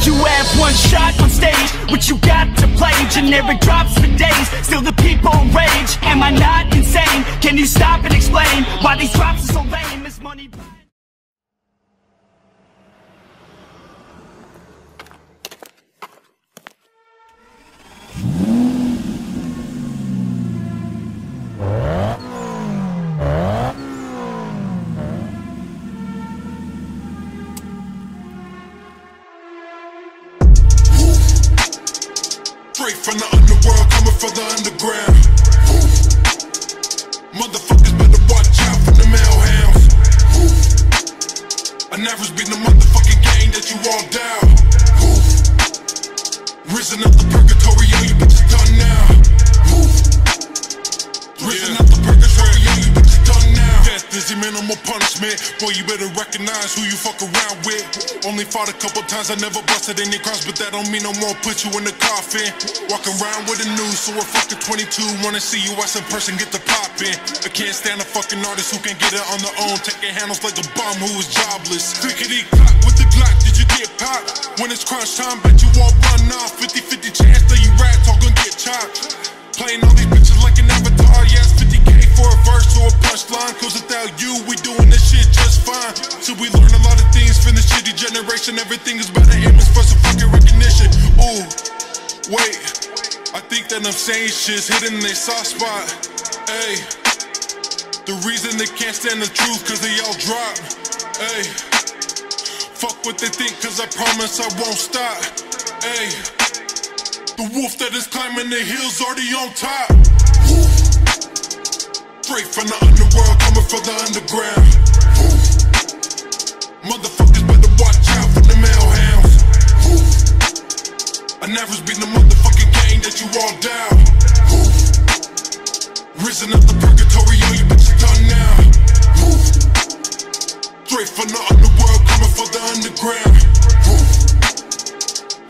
You have one shot on stage, what you got to play? Generic drops for days, still the people rage. Am I not insane? Can you stop and explain why these drops are so lame? Is money straight from the underworld, coming from the underground. Motherfuckers better watch out for the hellhounds. I never been the motherfucking gang that you all down. Risen up the purgatory, yeah, you bitches done now. Risen up the purgatory, yeah, you bitches done now. Death is the minimal punishment. Boy, you better recognize who you fuck around with. Only fought a couple times, I never busted any crimes, but that don't mean no more put you in the coffin. Walk around with a noose, so we're fucking 22. Wanna see you as in person, get the pop in. I can't stand a fucking artist who can't get it on their own. Taking handles like a bum who is jobless. Clickety clock with the Glock, did you get popped? When it's crunch time, bet you all run off. 50-50 chance that you rats all gonna get chopped. Playing all these bitches like an avatar, yes, 50K for a verse or a punchline. Cause without you, we doing this shit just fine. So we learn a lot of things from the shitty generation. Everything is better image for some fucking recognition. Ooh, wait, I think that I'm saying shit's hidden in their soft spot. Ayy, the reason they can't stand the truth cause they all drop. Ayy, fuck what they think cause I promise I won't stop. Ayy, the wolf that is climbing the hills already on top. Straight from the underworld, coming from the underground. Motherfuckers better watch out for the hellhounds. I never been the motherfucking gang that you all down. Risen up the purgatory, yeah, you bitches done now. Straight from the underworld, coming from the underground.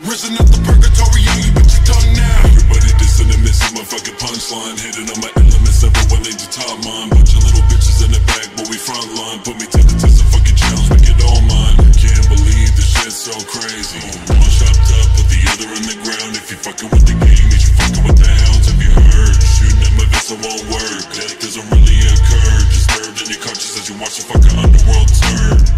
Risen up the purgatory, yeah, you bitches done now. Everybody dissing and missing my fucking punchline. Hitting on my elements, everyone ain't the top mine. Bunch of little bitches in the back, but we front line. Put me to the test of fucking challenge, make it all mine. Can't believe this shit's so crazy. One chopped up, put the other in the ground. If you fucking with the game, means you fucking with the hounds. Have you heard? Shooting at my vessel won't work. That doesn't really occur. Disturbed in your conscience as you watch the fucking underworld turn.